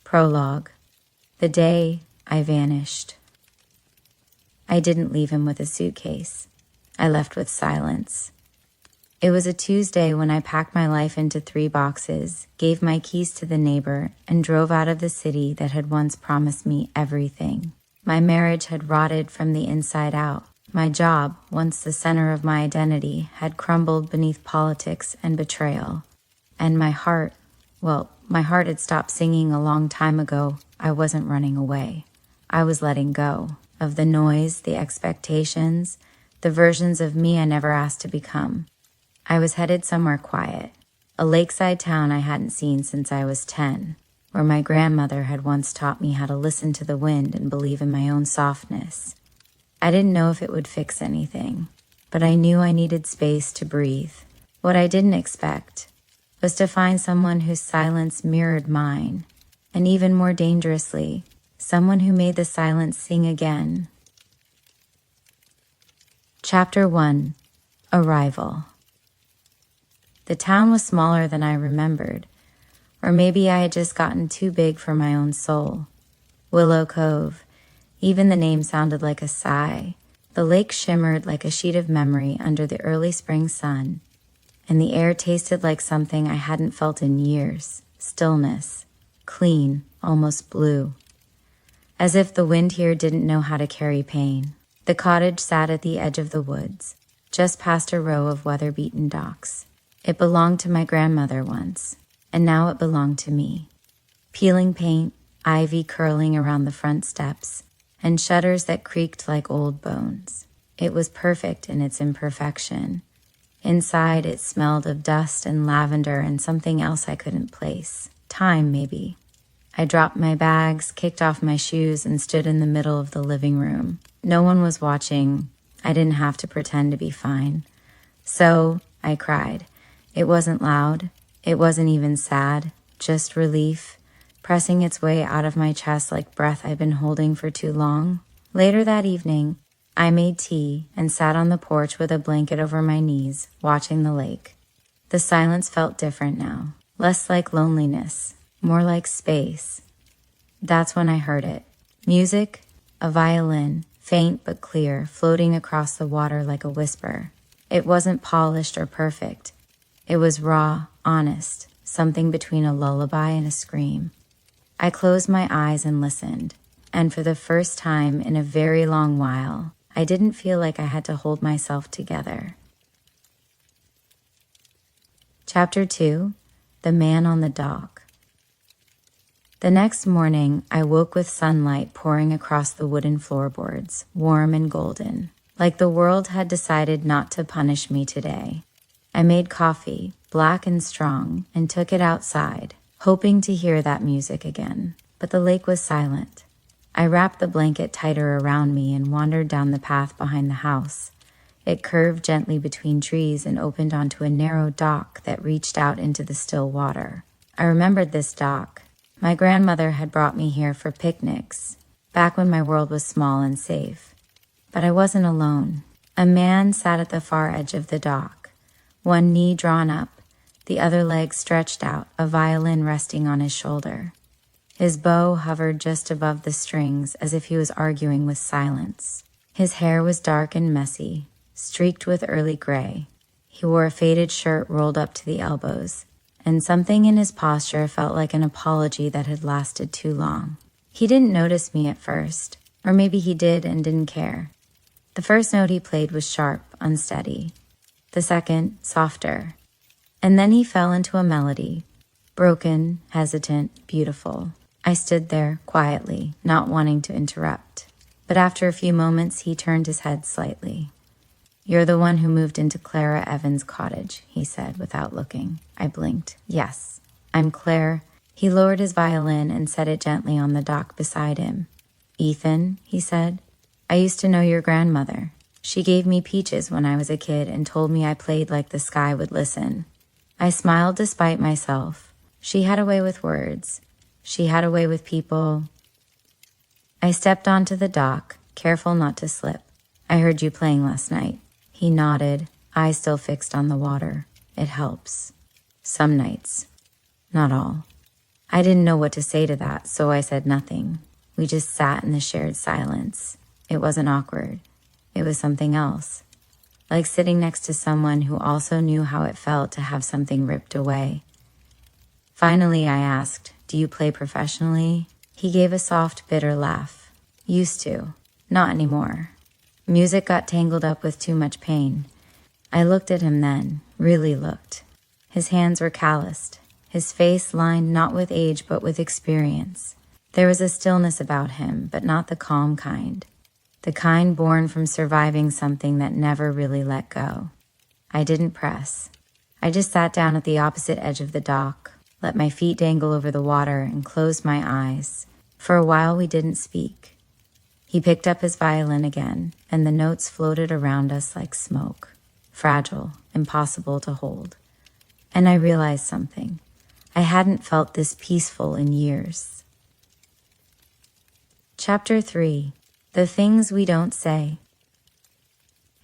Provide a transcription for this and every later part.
Prologue. The day I vanished. I didn't leave him with a suitcase. I left with silence. It was a Tuesday when I packed my life into 3 boxes, gave my keys to the neighbor, and drove out of the city that had once promised me everything. My marriage had rotted from the inside out. My job, once the center of my identity, had crumbled beneath politics and betrayal. And my heart had stopped singing a long time ago. I wasn't running away. I was letting go of the noise, the expectations, the versions of me I never asked to become. I was headed somewhere quiet, a lakeside town I hadn't seen since I was 10, where my grandmother had once taught me how to listen to the wind and believe in my own softness. I didn't know if it would fix anything, but I knew I needed space to breathe. What I didn't expect was to find someone whose silence mirrored mine, and even more dangerously, someone who made the silence sing again. Chapter 1. Arrival. The town was smaller than I remembered, or maybe I had just gotten too big for my own soul. Willow Cove. Even the name sounded like a sigh. The lake shimmered like a sheet of memory under the early spring sun, and the air tasted like something I hadn't felt in years. Stillness. Clean, almost blue. As if the wind here didn't know how to carry pain. The cottage sat at the edge of the woods, just past a row of weather-beaten docks. It belonged to my grandmother once, and now it belonged to me. Peeling paint, ivy curling around the front steps, and shutters that creaked like old bones. It was perfect in its imperfection. Inside, it smelled of dust and lavender and something else I couldn't place. Time, maybe. I dropped my bags, kicked off my shoes, and stood in the middle of the living room. No one was watching. I didn't have to pretend to be fine. So, I cried. It wasn't loud. It wasn't even sad. Just relief, pressing its way out of my chest like breath I'd been holding for too long. Later that evening, I made tea and sat on the porch with a blanket over my knees, watching the lake. The silence felt different now. Less like loneliness, more like space. That's when I heard it. Music, a violin, faint but clear, floating across the water like a whisper. It wasn't polished or perfect. It was raw, honest, something between a lullaby and a scream. I closed my eyes and listened, and for the first time in a very long while, I didn't feel like I had to hold myself together. Chapter 2. The Man on the Dock. The next morning, I woke with sunlight pouring across the wooden floorboards, warm and golden, like the world had decided not to punish me today. I made coffee, black and strong, and took it outside, hoping to hear that music again. But the lake was silent. I wrapped the blanket tighter around me and wandered down the path behind the house. It curved gently between trees and opened onto a narrow dock that reached out into the still water. I remembered this dock. My grandmother had brought me here for picnics, back when my world was small and safe. But I wasn't alone. A man sat at the far edge of the dock, one knee drawn up, the other leg stretched out, a violin resting on his shoulder. His bow hovered just above the strings as if he was arguing with silence. His hair was dark and messy, streaked with early gray. He wore a faded shirt rolled up to the elbows, and something in his posture felt like an apology that had lasted too long. He didn't notice me at first, or maybe he did and didn't care. The first note he played was sharp, unsteady. The second, softer. And then he fell into a melody, broken, hesitant, beautiful. I stood there, quietly, not wanting to interrupt. But after a few moments, he turned his head slightly. "You're the one who moved into Clara Evans' cottage," he said without looking. I blinked. "Yes, I'm Claire." He lowered his violin and set it gently on the dock beside him. "Ethan," he said, "I used to know your grandmother. She gave me peaches when I was a kid and told me I played like the sky would listen." I smiled despite myself. She had a way with words. She had a way with people. I stepped onto the dock, careful not to slip. "I heard you playing last night." He nodded, eyes still fixed on the water. "It helps. Some nights. Not all." I didn't know what to say to that, so I said nothing. We just sat in the shared silence. It wasn't awkward. It was something else. Like sitting next to someone who also knew how it felt to have something ripped away. Finally, I asked, "Do you play professionally?" He gave a soft, bitter laugh. "Used to. Not anymore. Music got tangled up with too much pain." I looked at him then, really looked. His hands were calloused, his face lined not with age but with experience. There was a stillness about him, but not the calm kind. The kind born from surviving something that never really let go. I didn't press. I just sat down at the opposite edge of the dock, let my feet dangle over the water, and closed my eyes. For a while we didn't speak. He picked up his violin again, and the notes floated around us like smoke, fragile, impossible to hold. And I realized something. I hadn't felt this peaceful in years. Chapter 3. The Things We Don't Say.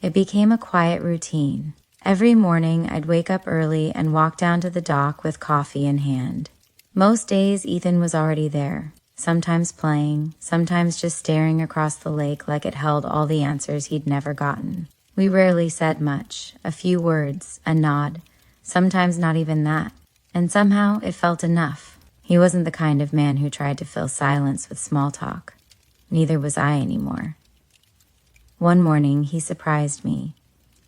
It became a quiet routine. Every morning, I'd wake up early and walk down to the dock with coffee in hand. Most days, Ethan was already there, sometimes playing, sometimes just staring across the lake like it held all the answers he'd never gotten. We rarely said much, a few words, a nod, sometimes not even that. And somehow, it felt enough. He wasn't the kind of man who tried to fill silence with small talk. Neither was I anymore. One morning, he surprised me.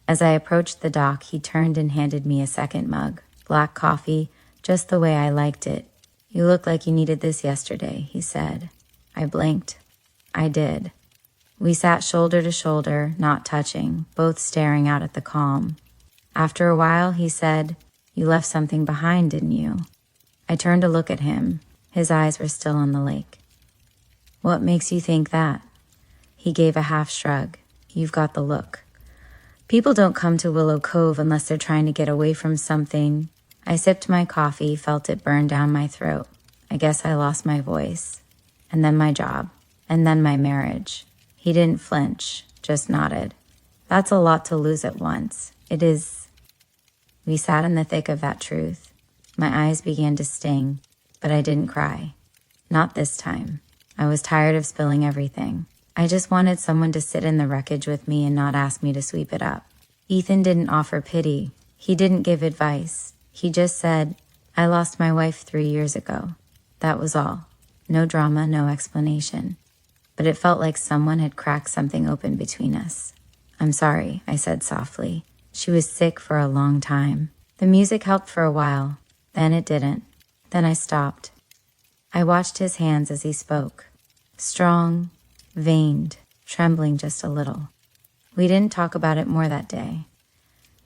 As I approached the dock, he turned and handed me a second mug, black coffee, just the way I liked it. "You look like you needed this yesterday," he said. I blinked. I did. We sat shoulder to shoulder, not touching, both staring out at the calm. After a while, he said, "You left something behind, didn't you?" I turned to look at him. His eyes were still on the lake. "What makes you think that?" He gave a half shrug. "You've got the look." People don't come to Willow Cove unless they're trying to get away from something. I sipped my coffee, felt it burn down my throat. I guess I lost my voice. And then my job. And then my marriage. He didn't flinch, just nodded. "That's a lot to lose at once. It is." We sat in the thick of that truth. My eyes began to sting, but I didn't cry. Not this time. I was tired of spilling everything. I just wanted someone to sit in the wreckage with me and not ask me to sweep it up. Ethan didn't offer pity. He didn't give advice. He just said, "I lost my wife 3 years ago." That was all. No drama, no explanation. But it felt like someone had cracked something open between us. "I'm sorry," I said softly. She was sick for a long time. The music helped for a while. Then it didn't. Then I stopped. I watched his hands as he spoke. Strong, veined, trembling just a little. We didn't talk about it more that day.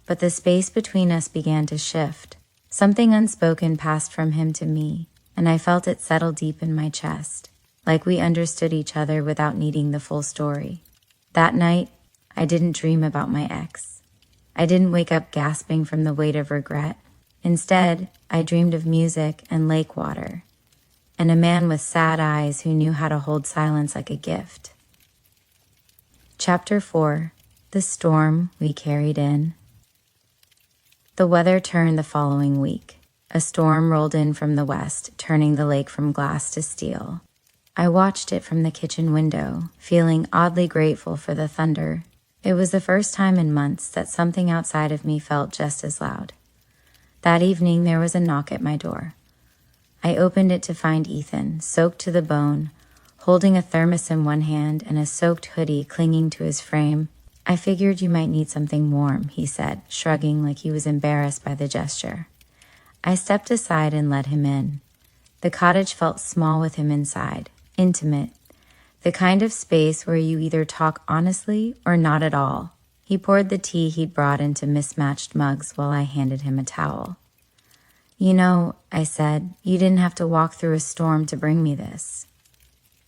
But the space between us began to shift. Something unspoken passed from him to me, and I felt it settle deep in my chest, like we understood each other without needing the full story. That night, I didn't dream about my ex. I didn't wake up gasping from the weight of regret. Instead, I dreamed of music and lake water, and a man with sad eyes who knew how to hold silence like a gift. Chapter 4. The Storm We Carried In. The weather turned the following week. A storm rolled in from the west, turning the lake from glass to steel. I watched it from the kitchen window, feeling oddly grateful for the thunder. It was the first time in months that something outside of me felt just as loud. That evening, there was a knock at my door. I opened it to find Ethan, soaked to the bone, holding a thermos in one hand and a soaked hoodie clinging to his frame. "I figured you might need something warm," he said, shrugging like he was embarrassed by the gesture. I stepped aside and let him in. The cottage felt small with him inside, intimate, the kind of space where you either talk honestly or not at all. He poured the tea he'd brought into mismatched mugs while I handed him a towel. "You know," I said, "you didn't have to walk through a storm to bring me this."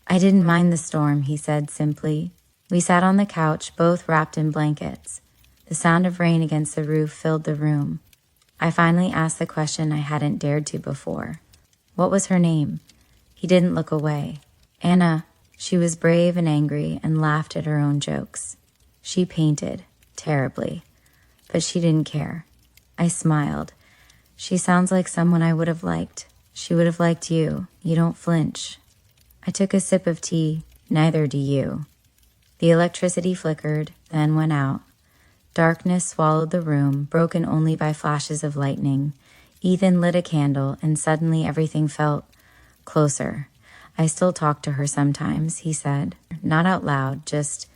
"I didn't mind the storm," he said simply. We sat on the couch, both wrapped in blankets. The sound of rain against the roof filled the room. I finally asked the question I hadn't dared to before. What was her name? He didn't look away. "Anna." She was brave and angry and laughed at her own jokes. She painted, terribly, but she didn't care. I smiled. "She sounds like someone I would have liked." She would have liked you. You don't flinch. I took a sip of tea. Neither do you. The electricity flickered, then went out. Darkness swallowed the room, broken only by flashes of lightning. Ethan lit a candle, and suddenly everything felt closer. I still talk to her sometimes, he said. Not out loud, just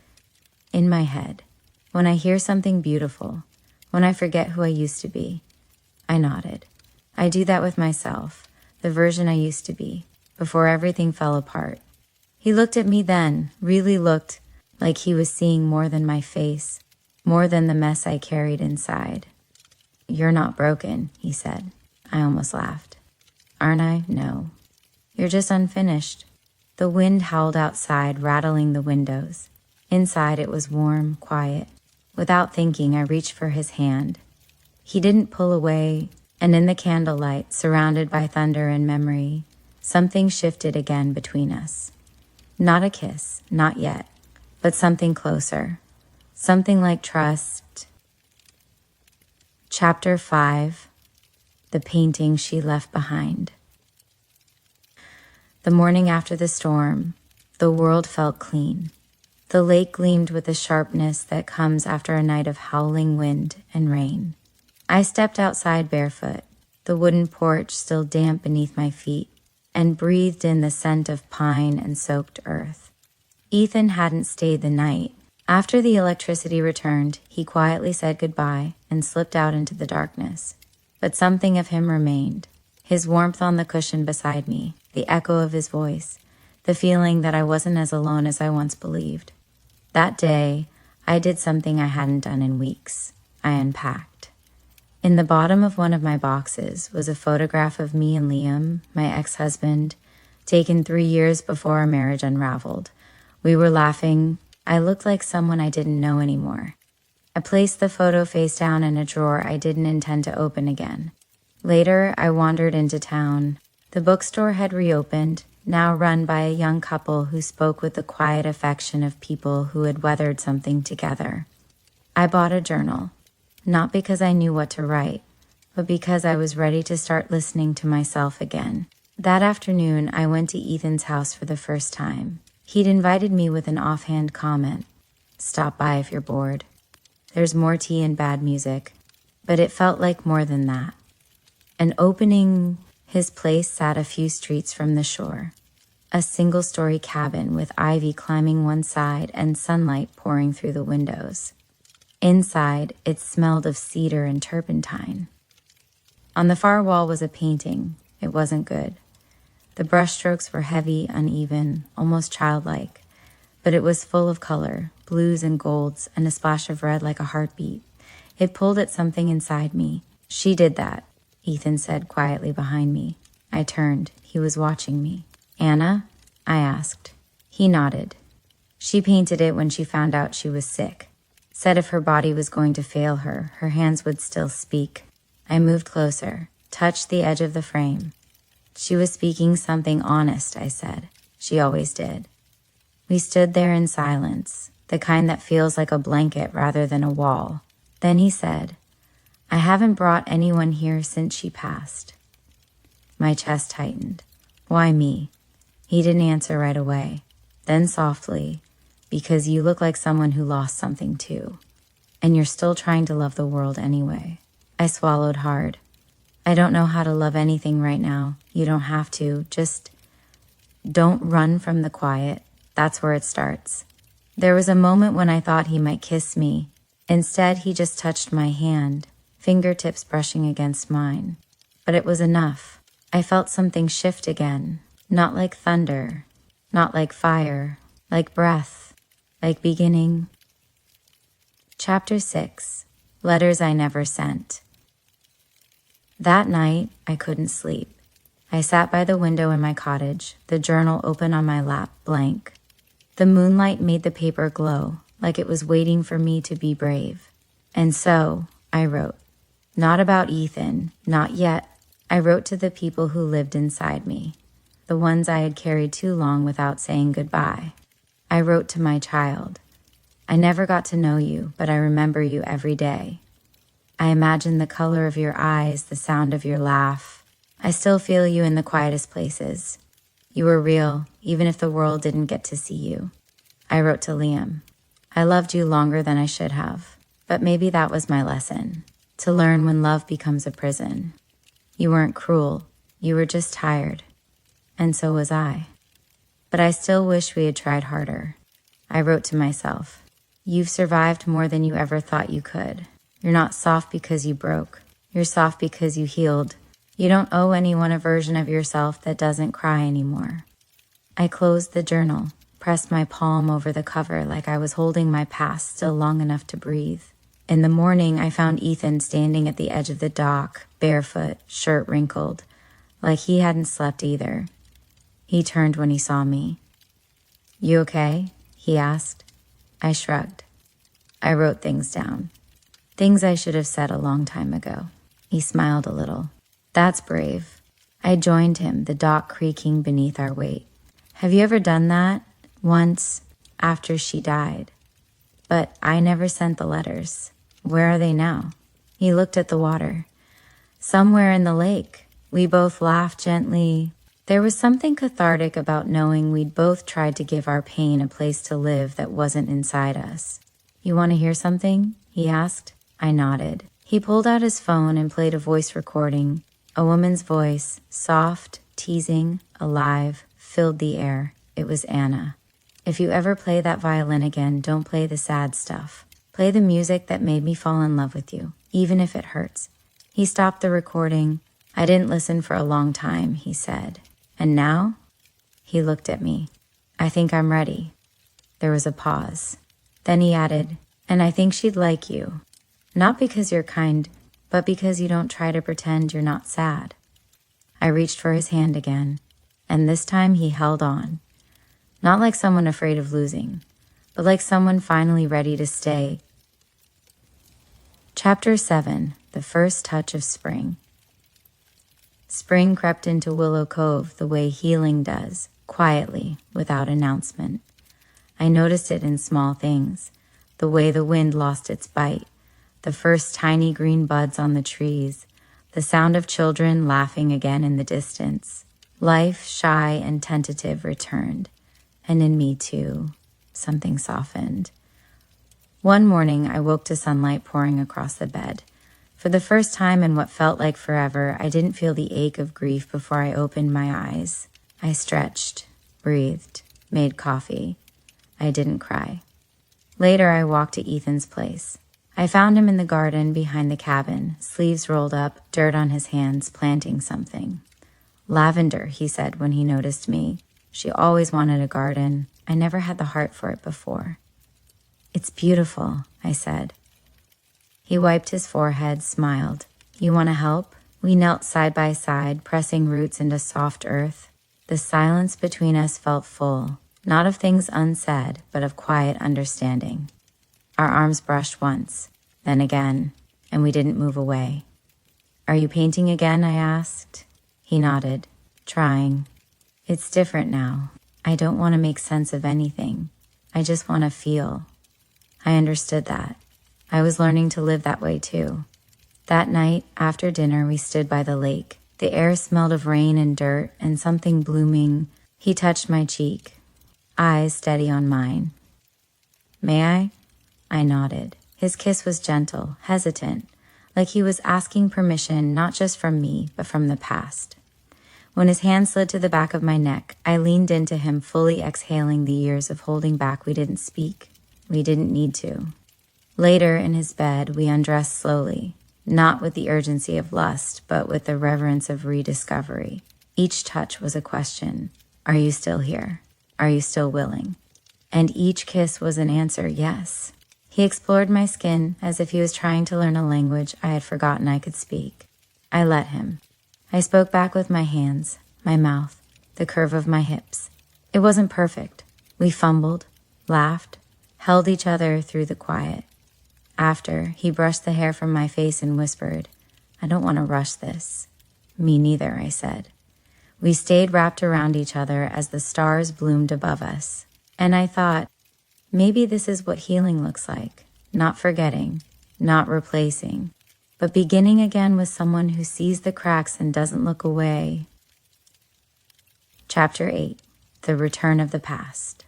in my head. When I hear something beautiful, when I forget who I used to be. I nodded. I do that with myself, the version I used to be, before everything fell apart. He looked at me then, really looked like he was seeing more than my face, more than the mess I carried inside. You're not broken, he said. I almost laughed. Aren't I? No. You're just unfinished. The wind howled outside, rattling the windows. Inside it was warm, quiet. Without thinking, I reached for his hand. He didn't pull away, and in the candlelight, surrounded by thunder and memory, something shifted again between us. Not a kiss, not yet, but something closer. Something like trust. Chapter 5. The painting she left behind. The morning after the storm, the world felt clean. The lake gleamed with the sharpness that comes after a night of howling wind and rain. I stepped outside barefoot, the wooden porch still damp beneath my feet, and breathed in the scent of pine and soaked earth. Ethan hadn't stayed the night. After the electricity returned, he quietly said goodbye and slipped out into the darkness. But something of him remained. His warmth on the cushion beside me, the echo of his voice, the feeling that I wasn't as alone as I once believed. That day, I did something I hadn't done in weeks. I unpacked. In the bottom of one of my boxes was a photograph of me and Liam, my ex-husband, taken 3 years before our marriage unraveled. We were laughing. I looked like someone I didn't know anymore. I placed the photo face down in a drawer I didn't intend to open again. Later, I wandered into town. The bookstore had reopened, now run by a young couple who spoke with the quiet affection of people who had weathered something together. I bought a journal, not because I knew what to write, but because I was ready to start listening to myself again. That afternoon, I went to Ethan's house for the first time. He'd invited me with an offhand comment. Stop by if you're bored. There's more tea and bad music, but it felt like more than that. An opening. His place sat a few streets from the shore, a single-story cabin with ivy climbing one side and sunlight pouring through the windows. Inside, it smelled of cedar and turpentine. On the far wall was a painting. It wasn't good. The brushstrokes were heavy, uneven, almost childlike, but it was full of color, blues and golds, and a splash of red like a heartbeat. It pulled at something inside me. She did that, Ethan said quietly behind me. I turned. He was watching me. Anna? I asked. He nodded. She painted it when she found out she was sick. Said if her body was going to fail her, her hands would still speak. I moved closer, touched the edge of the frame. She was speaking something honest, I said. She always did. We stood there in silence, the kind that feels like a blanket rather than a wall. Then he said, I haven't brought anyone here since she passed. My chest tightened. Why me? He didn't answer right away. Then softly, because you look like someone who lost something too. And you're still trying to love the world anyway. I swallowed hard. I don't know how to love anything right now. You don't have to. Just don't run from the quiet. That's where it starts. There was a moment when I thought he might kiss me. Instead, he just touched my hand, fingertips brushing against mine. But it was enough. I felt something shift again, not like thunder, not like fire, like breath, like beginning. Chapter 6. Letters I Never Sent. That night, I couldn't sleep. I sat by the window in my cottage, the journal open on my lap, blank. The moonlight made the paper glow, like it was waiting for me to be brave. And so, I wrote. Not about Ethan, not yet. I wrote to the people who lived inside me, the ones I had carried too long without saying goodbye. I wrote to my child. I never got to know you, but I remember you every day. I imagine the color of your eyes, the sound of your laugh. I still feel you in the quietest places. You were real, even if the world didn't get to see you. I wrote to Liam. I loved you longer than I should have, but maybe that was my lesson, to learn when love becomes a prison. You weren't cruel, you were just tired, and so was I. But I still wish we had tried harder. I wrote to myself, you've survived more than you ever thought you could. You're not soft because you broke. You're soft because you healed. You don't owe anyone a version of yourself that doesn't cry anymore. I closed the journal, pressed my palm over the cover like I was holding my past still long enough to breathe. In the morning, I found Ethan standing at the edge of the dock, barefoot, shirt wrinkled, like he hadn't slept either. He turned when he saw me. You okay? He asked. I shrugged. I wrote things down. Things I should have said a long time ago. He smiled a little. That's brave. I joined him, the dock creaking beneath our weight. Have you ever done that? Once, after she died. But I never sent the letters. Where are they now? He looked at the water. Somewhere in the lake. We both laughed gently. There was something cathartic about knowing we'd both tried to give our pain a place to live that wasn't inside us. You want to hear something? He asked. I nodded. He pulled out his phone and played a voice recording. A woman's voice, soft, teasing, alive, filled the air. It was Anna. If you ever play that violin again, don't play the sad stuff. Play the music that made me fall in love with you, even if it hurts. He stopped the recording. I didn't listen for a long time, he said. And now? He looked at me. I think I'm ready. There was a pause. Then he added, and I think she'd like you. Not because you're kind, but because you don't try to pretend you're not sad. I reached for his hand again, and this time he held on. Not like someone afraid of losing, but like someone finally ready to stay. Chapter 7, The First Touch of Spring. Spring crept into Willow Cove the way healing does, quietly, without announcement. I noticed it in small things, the way the wind lost its bite, the first tiny green buds on the trees, the sound of children laughing again in the distance. Life, shy and tentative, returned, and in me too, something softened. One morning, I woke to sunlight pouring across the bed. For the first time in what felt like forever, I didn't feel the ache of grief before I opened my eyes. I stretched, breathed, made coffee. I didn't cry. Later, I walked to Ethan's place. I found him in the garden behind the cabin, sleeves rolled up, dirt on his hands, planting something. Lavender, he said when he noticed me. She always wanted a garden. I never had the heart for it before. It's beautiful, I said. He wiped his forehead, smiled. You want to help? We knelt side by side, pressing roots into soft earth. The silence between us felt full, not of things unsaid, but of quiet understanding. Our arms brushed once, then again, and we didn't move away. Are you painting again? I asked. He nodded, trying. It's different now. I don't want to make sense of anything. I just want to feel. I understood that. I was learning to live that way too. That night, after dinner, we stood by the lake. The air smelled of rain and dirt and something blooming. He touched my cheek, eyes steady on mine. May I? I nodded. His kiss was gentle, hesitant, like he was asking permission not just from me, but from the past. When his hand slid to the back of my neck, I leaned into him, fully exhaling the years of holding back we didn't speak. We didn't need to. Later, in his bed, we undressed slowly, not with the urgency of lust, but with the reverence of rediscovery. Each touch was a question. Are you still here? Are you still willing? And each kiss was an answer, yes. He explored my skin as if he was trying to learn a language I had forgotten I could speak. I let him. I spoke back with my hands, my mouth, the curve of my hips. It wasn't perfect. We fumbled, laughed, held each other through the quiet. After, he brushed the hair from my face and whispered, I don't want to rush this. Me neither, I said. We stayed wrapped around each other as the stars bloomed above us. And I thought, maybe this is what healing looks like. Not forgetting, not replacing, But beginning again with someone who sees the cracks and doesn't look away. Chapter 8. The Return of the Past.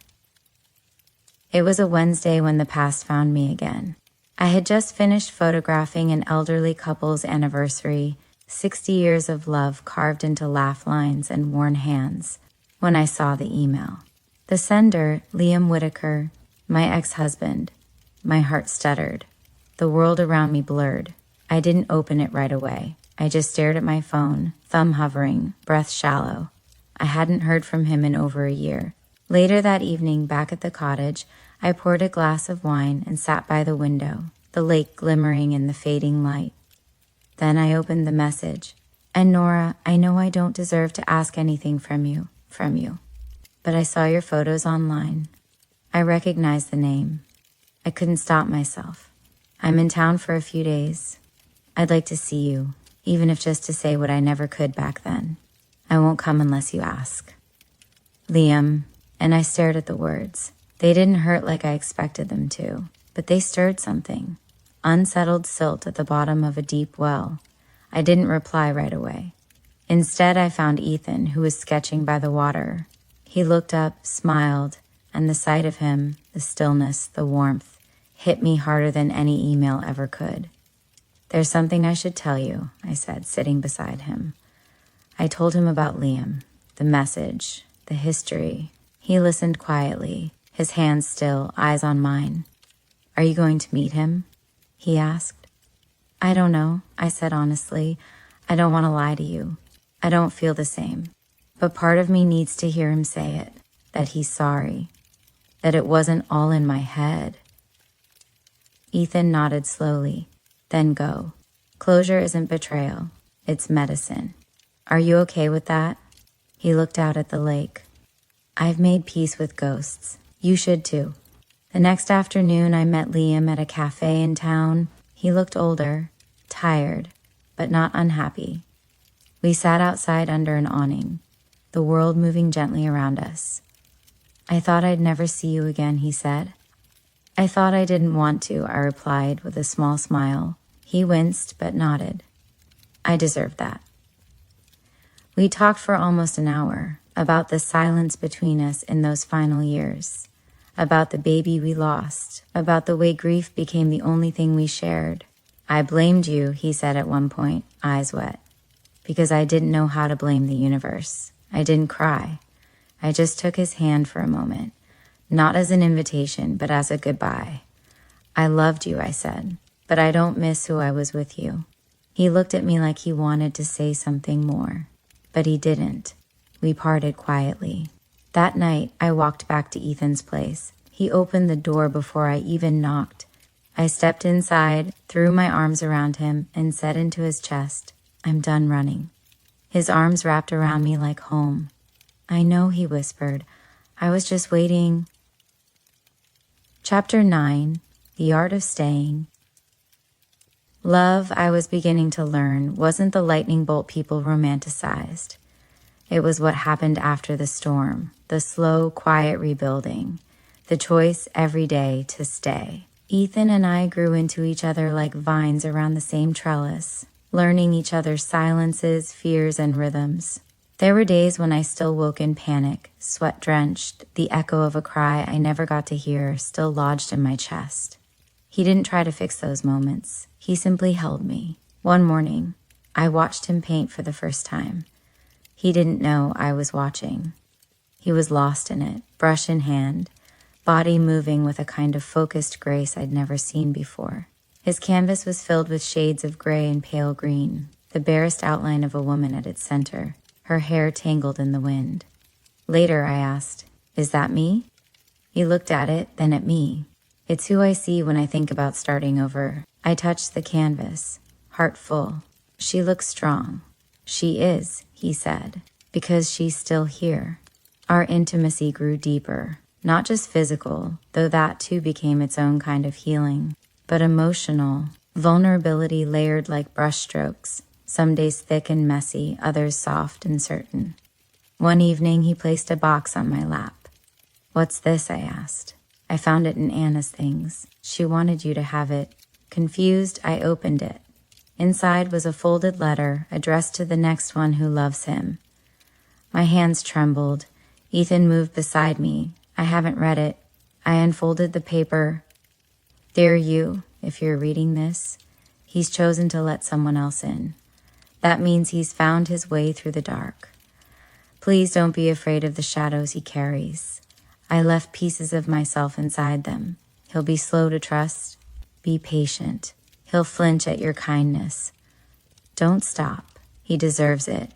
It was a Wednesday when the past found me again. I had just finished photographing an elderly couple's anniversary, 60 years of love carved into laugh lines and worn hands, when I saw the email. The sender, Liam Whitaker, my ex-husband. My heart stuttered. The world around me blurred. I didn't open it right away. I just stared at my phone, thumb hovering, breath shallow. I hadn't heard from him in over a year. Later that evening, back at the cottage, I poured a glass of wine and sat by the window, the lake glimmering in the fading light. Then I opened the message. And Nora, I know I don't deserve to ask anything from you, but I saw your photos online. I recognized the name. I couldn't stop myself. I'm in town for a few days. I'd like to see you, even if just to say what I never could back then. I won't come unless you ask. Liam, and I stared at the words. They didn't hurt like I expected them to, but they stirred something. Unsettled silt at the bottom of a deep well. I didn't reply right away. Instead, I found Ethan, who was sketching by the water. He looked up, smiled, and the sight of him, the stillness, the warmth, hit me harder than any email ever could. There's something I should tell you, I said, sitting beside him. I told him about Liam, the message, the history. He listened quietly, his hands still, eyes on mine. Are you going to meet him? He asked. I don't know, I said honestly. I don't want to lie to you. I don't feel the same. But part of me needs to hear him say it, that he's sorry, that it wasn't all in my head. Ethan nodded slowly. Then go. Closure isn't betrayal. It's medicine. Are you okay with that? He looked out at the lake. I've made peace with ghosts. You should too. The next afternoon, I met Liam at a cafe in town. He looked older, tired, but not unhappy. We sat outside under an awning, the world moving gently around us. I thought I'd never see you again, he said. I thought I didn't want to, I replied with a small smile. He winced but nodded. I deserved that. We talked for almost an hour about the silence between us in those final years, about the baby we lost, about the way grief became the only thing we shared. I blamed you, he said at one point, eyes wet, because I didn't know how to blame the universe. I didn't cry. I just took his hand for a moment. Not as an invitation, but as a goodbye. I loved you, I said, but I don't miss who I was with you. He looked at me like he wanted to say something more, but he didn't. We parted quietly. That night, I walked back to Ethan's place. He opened the door before I even knocked. I stepped inside, threw my arms around him, and said into his chest, I'm done running. His arms wrapped around me like home. I know, he whispered. I was just waiting. Chapter 9, The Art of Staying. Love, I was beginning to learn, wasn't the lightning bolt people romanticized. It was what happened after the storm, the slow, quiet rebuilding, the choice every day to stay. Ethan and I grew into each other like vines around the same trellis, learning each other's silences, fears, and rhythms. There were days when I still woke in panic, sweat-drenched, the echo of a cry I never got to hear still lodged in my chest. He didn't try to fix those moments. He simply held me. One morning, I watched him paint for the first time. He didn't know I was watching. He was lost in it, brush in hand, body moving with a kind of focused grace I'd never seen before. His canvas was filled with shades of gray and pale green, the barest outline of a woman at its center, her hair tangled in the wind. Later, I asked, is that me? He looked at it, then at me. It's who I see when I think about starting over. I touched the canvas, heart full. She looks strong. She is, he said, because she's still here. Our intimacy grew deeper, not just physical, though that too became its own kind of healing, but emotional, vulnerability layered like brushstrokes, some days thick and messy, others soft and certain. One evening, he placed a box on my lap. What's this? I asked. I found it in Anna's things. She wanted you to have it. Confused, I opened it. Inside was a folded letter addressed to the next one who loves him. My hands trembled. Ethan moved beside me. I haven't read it. I unfolded the paper. Dear you, if you're reading this, he's chosen to let someone else in. That means he's found his way through the dark. Please don't be afraid of the shadows he carries. I left pieces of myself inside them. He'll be slow to trust. Be patient. He'll flinch at your kindness. Don't stop. He deserves it.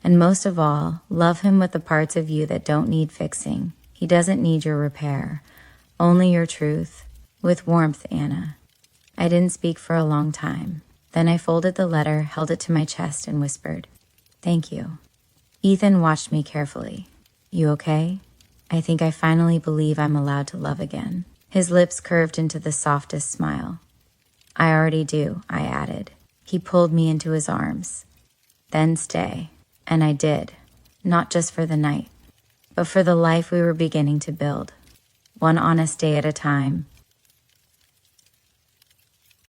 And most of all, love him with the parts of you that don't need fixing. He doesn't need your repair, only your truth. With warmth, Anna. I didn't speak for a long time. Then I folded the letter, held it to my chest, and whispered, "Thank you." Ethan watched me carefully. "You okay?" I think I finally believe I'm allowed to love again. His lips curved into the softest smile. "I already do," I added. He pulled me into his arms. "Then stay." And I did. Not just for the night, but for the life we were beginning to build. One honest day at a time,